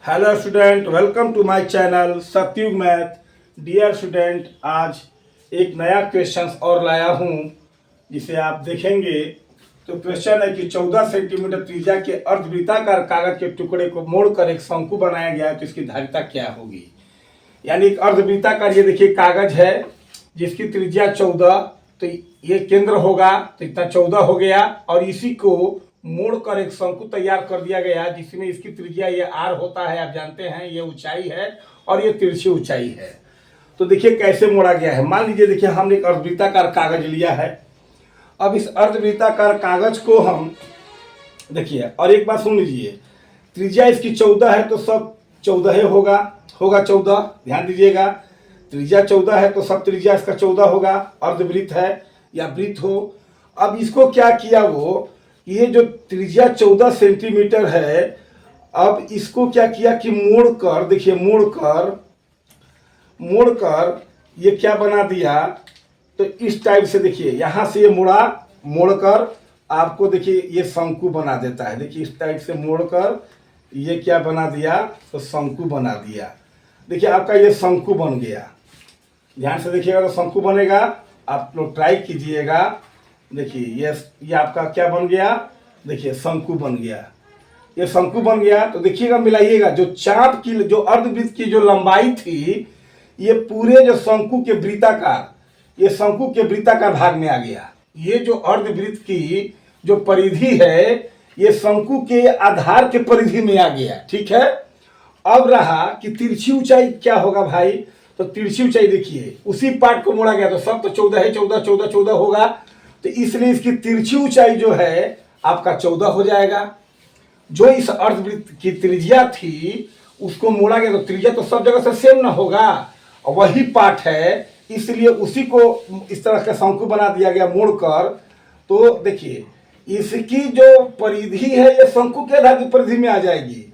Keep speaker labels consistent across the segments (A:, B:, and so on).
A: Hello student, welcome to my channel Satyug math. Dear student, आज एक नया क्वेश्चन और लाया हूँ जिसे आप देखेंगे। तो क्वेश्चन है कि 14 सेंटीमीटर त्रिज्या के अर्धवृत्ताकार कागज के टुकड़े को मोड़कर एक शंकु बनाया गया है, तो इसकी धारिता क्या होगी। यानी एक अर्धवृत्ताकार, ये देखिए कागज है जिसकी त्रिज्या 14, तो ये केंद्र होगा, तो इतना 14 हो गया। और इसी को मोड़कर एक शंकु तैयार कर दिया गया जिसमें इसकी त्रिज्या ये आर होता है, आप जानते हैं, ये ऊंचाई है और ये तिरछी ऊंचाई है। तो देखिए कैसे मोड़ा गया है। मान लीजिए, देखिए हमने एक अर्धवृत्ताकार कागज लिया है। अब इस अर्धवृत्ताकार कागज को हम देखिए, और एक बात सुन लीजिए, त्रिज्या इसकी 14 है तो सब 14 होगा 14। ध्यान दीजिएगा, त्रिज्या 14 है तो सब त्रिज्या इसका 14 होगा। अर्धवृत्त है या वृत्त हो। अब इसको क्या किया वो, ये जो त्रिज्या 14 सेंटीमीटर है, अब इसको क्या किया कि मोड़कर, देखिए मोड़कर ये क्या बना दिया। तो इस टाइप से देखिए, यहां से ये मोड़कर आपको देखिए ये शंकु बना देता है। देखिए इस टाइप से मोड़कर ये क्या बना दिया, तो शंकु बना दिया। देखिए आपका ये शंकु बन गया। ध्यान से देखिएगा तो शंकु बनेगा। आप लोग ट्राई कीजिएगा। देखिए ये आपका क्या बन गया, देखिए शंकु बन गया। ये शंकु बन गया तो देखिएगा, मिलाइएगा, जो चाप की, जो अर्धवृत्त की जो लंबाई थी, ये पूरे जो शंकु के वृत्ताकार, ये शंकु के वृत्ताकार भाग में आ गया। ये जो अर्धवृत्त की जो परिधि है, ये शंकु के आधार के परिधि में आ गया। ठीक है। अब रहा कि तिरछी ऊंचाई क्या होगा भाई। तो तिरछी ऊंचाई देखिए, उसी पार्ट को मोड़ा गया तो सब तो 14 है, 14 होगा। तो इसलिए इसकी तिरछी ऊंचाई जो है आपका 14 हो जाएगा। जो इस अर्धवृत्त की त्रिज्या थी उसको मोड़ा गया तो त्रिज्या तो सब जगह से सेम ना होगा, और वही पार्ट है, इसलिए उसी को इस तरह का शंकु बना दिया गया मोड़कर। तो देखिए इसकी जो परिधि है ये शंकु के आधार की परिधि में आ जाएगी।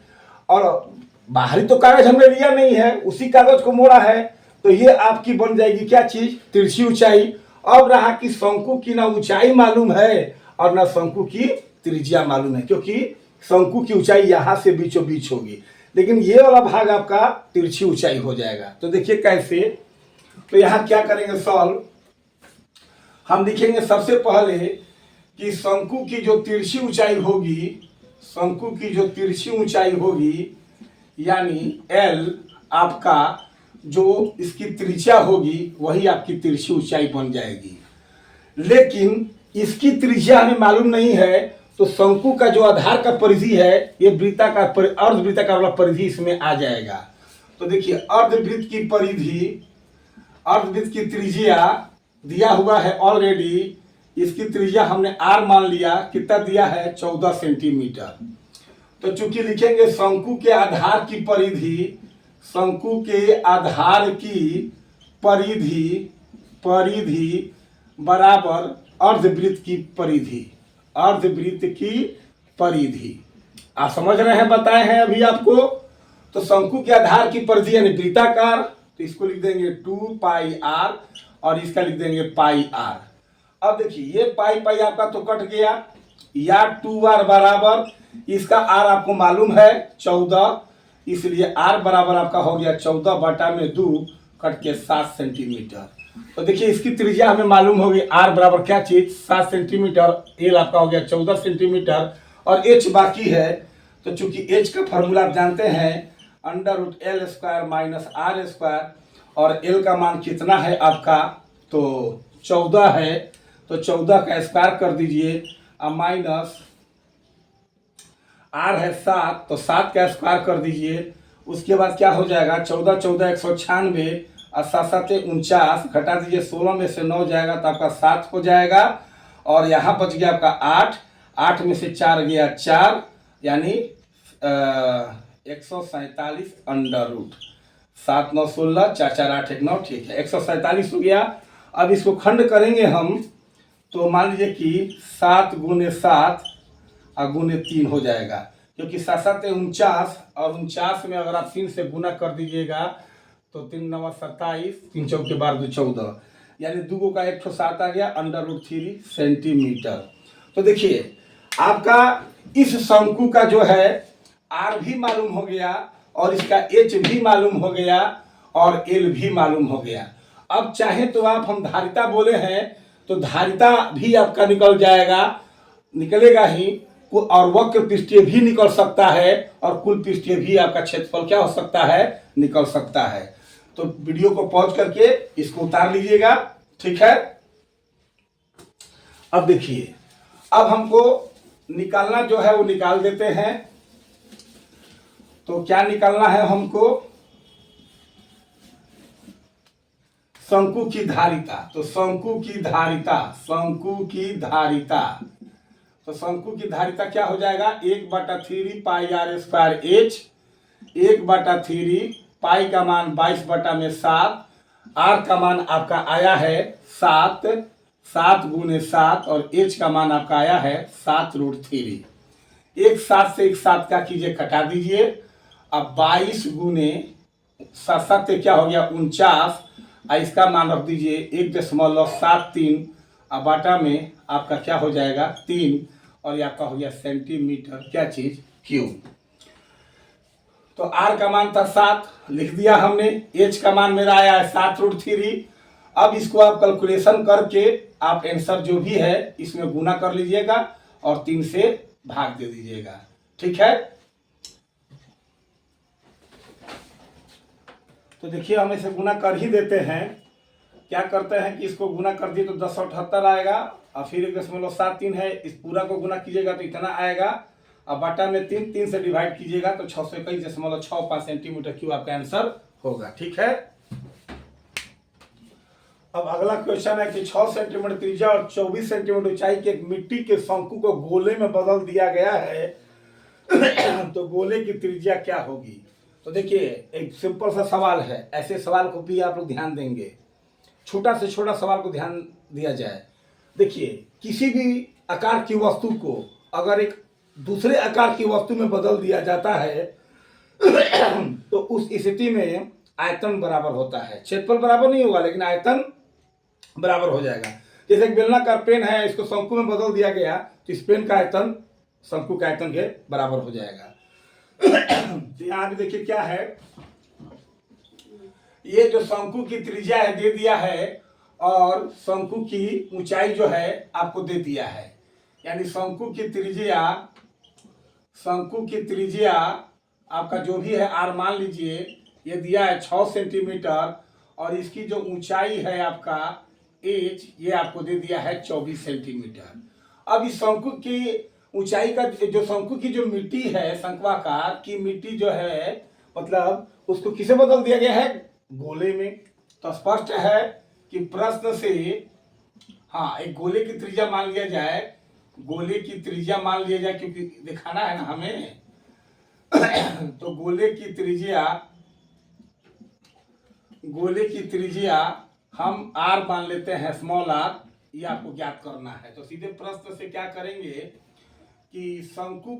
A: और बाहरी तो कागज हमने लिया नहीं है, उसी कागज को मोड़ा है, तो ये आपकी बन जाएगी क्या चीज, तिरछी ऊंचाई। अब रहा कि शंकु की ना ऊंचाई मालूम है और ना शंकु की त्रिज्या मालूम है, क्योंकि शंकु की ऊंचाई यहां से बीचों बीच होगी, लेकिन ये वाला भाग आपका तिरछी ऊंचाई हो जाएगा। तो देखिए कैसे। तो यहां क्या करेंगे सॉल्व, हम लिखेंगे सबसे पहले कि शंकु की जो तिरछी ऊंचाई होगी, शंकु की जो तिरछी ऊंचाई होगी, यानी L आपका जो इसकी त्रिज्या होगी वही आपकी तिरछी ऊंचाई बन जाएगी। लेकिन इसकी त्रिज्या हमें मालूम नहीं है, तो शंकु का जो आधार का परिधि है, ये वृत्ताकार अर्धवृत्ताकार वाला परिधि इसमें आ जाएगा। तो देखिए अर्धवृत्त की परिधि, अर्धवृत्त की त्रिज्या दिया हुआ है ऑलरेडी। इसकी त्रिज्या हमने R मान लिया, कितना दिया है, 14 सेंटीमीटर। तो चूंकि लिखेंगे शंकु के आधार की परिधि, शंकु के आधार की परिधि बराबर अर्धवृत्त की परिधि, अर्धवृत्त की परिधि। आप समझ रहे हैं, बताए हैं अभी आपको। तो शंकु के आधार की परिधि यानी वृत्ताकार, तो इसको लिख देंगे 2 पाई r और इसका लिख देंगे पाई r। अब देखिए ये पाई पाई आपका तो कट गया, या 2r बराबर, इसका r आपको मालूम है 14, इसलिए r बराबर आपका हो गया 14/2 कट के 7 सेंटीमीटर। तो देखिए इसकी त्रिज्या हमें मालूम होगी, r बराबर क्या चीज, 7 सेंटीमीटर। l आपका हो गया 14 सेंटीमीटर और h बाकी है। तो चूंकि h का फॉर्मूला आप जानते हैं, √L² - R², और l का मान कितना है आपका, तो 14 है। तो 14 का स्क्वायर कर दीजिए, माइनस r है 7, तो 7 का स्क्वायर कर दीजिए। उसके बाद क्या हो जाएगा, 14 14 196 और 7 7 49, घटा दीजिए, 16 में से 9 जाएगा तो आपका 7 हो जाएगा। और यहाँ बच गया आपका 8, 8 में से 4 गया 4, यानी 147 √ 7 9 16 4 4 8 1 9, ठीक है, 147 हो गया। अब इसको खंड करेंगे हम, तो मान लीजिए कि 7 × 7 और गुने 3 हो जाएगा, क्योंकि 7 7 49 और 49 में अगर आप 3 से गुना कर दीजिएगा तो 3 9 27, 3 4 12 14, यानी 2 का 1 7 आ गया, √3 सेंटीमीटर। तो देखिए आपका इस शंकु का जो है R भी मालूम हो गया और इसका एच भी मालूम हो गया और एल भी मालूम हो गया। अब चाहे तो आप, हम धारिता बोले हैं तो धारिता भी आपका निकल जाएगा, निकलेगा ही, और वक्र पृष्ठीय भी निकल सकता है और कुल पृष्ठीय भी आपका क्षेत्रफल क्या हो सकता है, निकल सकता है। तो वीडियो को पॉज करके इसको उतार लीजिएगा, ठीक है। अब देखिए, अब हमको निकालना जो है वो निकाल देते हैं। तो क्या निकालना है हमको, शंकु की धारिता। तो शंकु की धारिता, शंकु की धारिता, तो शंकु की धारिता क्या हो जाएगा, 1/3 पाई आर स्क्वायर एच, 1/3 पाई का मान 22/7, आर का मान आपका आया है 7, 7 × 7 और एच का मान आपका आया है 7√3। एक 7 से एक 7 का कीजिए, कटा दीजिए। अब 22 × 7 क्या हो गया 49, इसका मान रख दीजिए 1.73 और बाटा में आपका क्या हो जाएगा 3, और ये आपका हो गया सेंटीमीटर क्या चीज, क्यूब। तो आर का मान था 7, लिख दिया हमने। एच का मान मेरा आया है 7√3। अब इसको आप कैलकुलेशन करके आप आंसर जो भी है इसमें गुना कर लीजिएगा और 3 से भाग दे दीजिएगा, ठीक है। तो देखिए, हम इसे गुना कर ही देते हैं। क्या करते हैं कि इसको गुना कर दिए तो 1078 आएगा, और फिर 1.73 है, इस पूरा को गुना कीजिएगा तो इतना आएगा, और बटा में 3 से डिवाइड कीजिएगा तो 621.65 सेंटीमीटर क्यूब आपका आंसर होगा, ठीक है। अब अगला क्वेश्चन है कि 6 सेंटीमीटर त्रिज्या और 24 सेंटीमीटर ऊंचाई के एक मिट्टी के शंकु को गोले में बदल दिया गया है तो गोले की त्रिज्या क्या होगी। तो देखिए, एक सिंपल सा सवाल है, ऐसे सवाल को भी आप लोग ध्यान देंगे, छोटा से छोटा सवाल को ध्यान दिया जाए। देखिए, किसी भी आकार की वस्तु को अगर एक दूसरे आकार की वस्तु में बदल दिया जाता है तो उस स्थिति में आयतन बराबर होता है, क्षेत्रफल बराबर नहीं होगा लेकिन आयतन बराबर हो जाएगा। जैसे एक बेलनाकार पेन है, इसको शंकु में बदल दिया गया तो इस पेन का आयतन शंकु के आयतन के बराबर हो जाएगा। तो यहाँ भी देखिए क्या है, ये जो शंकु की त्रिज्या है दे दिया है, और शंकु की ऊंचाई जो है आपको दे दिया है। यानी शंकु की त्रिज्या आपका जो भी है आर मान लीजिए, ये दिया है 6 सेंटीमीटर, और इसकी जो ऊंचाई है आपका एच, ये आपको दे दिया है 24 सेंटीमीटर। अब इस शंकु की ऊंचाई का जो शंकु की जो मिट्टी है, शंक्वाकार की मिट्टी जो है, मतलब उसको किसे बदल दिया गया है, गोले में। तो स्पष्ट है कि प्रश्न से, हाँ, एक गोले की त्रिज्या मान लिया जाए, गोले की त्रिज्या मान लिया जाए, क्योंकि दिखाना है ना हमें तो गोले की त्रिज्या हम आर मान लेते हैं, स्मॉल आर, ये आपको ज्ञात करना है। तो सीधे प्रश्न से क्या करेंगे कि शंकु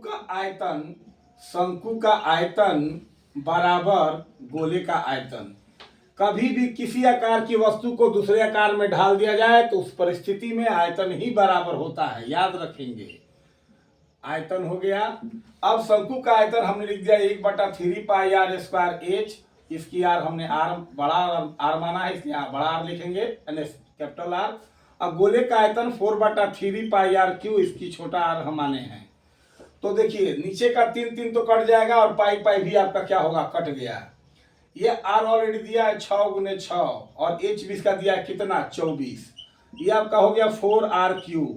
A: का आयतन बराबर गोले का आयतन। कभी भी किसी आकार की वस्तु को दूसरे आकार में ढाल दिया जाए तो उस परिस्थिति में आयतन ही बराबर होता है, याद रखेंगे। आयतन हो गया। अब शंकु का आयतन हमने लिख दिया 1/3 पाई आर स्क्वायर एच, इसकी आर हमने आर बड़ा आर माना है, इसलिए बड़ा आर लिखेंगे, कैपिटल आर। अब गोले का आयतन 4/3 पाई आर क्यू, इसकी छोटा आर हम माने हैं। तो देखिए, नीचे का 3 तो कट जाएगा और पाई भी आपका क्या होगा, कट गया। ये आर ऑलरेडी दिया है 6 × 6, और एच भी इसका दिया है कितना, 24। ये आपका हो गया 4r3।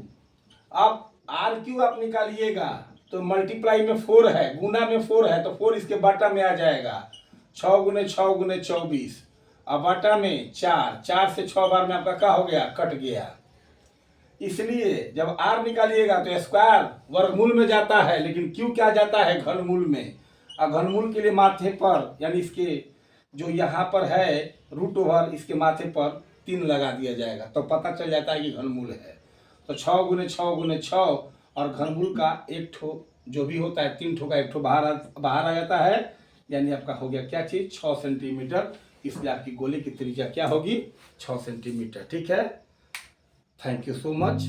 A: अब r3 आप निकालिएगा तो मल्टीप्लाई में 4 है, गुना में 4 है, तो 4 इसके बाटा में आ जाएगा, 6 × 6 × 24, अब बाटा में 4 से 6 बार में आपका क्या हो गया, कट गया। इसलिए जब r निकालिएगा तो स्क्वायर वर्गमूल में जाता है, लेकिन q क्या जाता है, घनमूल में। और घनमूल के लिए माथे पर, यानी इसके जो यहाँ पर है √, इसके माथे पर 3 लगा दिया जाएगा, तो पता चल जाता है कि घनमूल है। तो 6 × 6 × 6, और घनमूल का एक ठो जो भी होता है, 3 ठो का एक ठो बाहर आ जाता है, यानी आपका हो गया क्या चीज, 6 सेंटीमीटर। इसलिए आपकी गोले की त्रिज्या क्या होगी, 6 सेंटीमीटर, ठीक है। Thank you so much.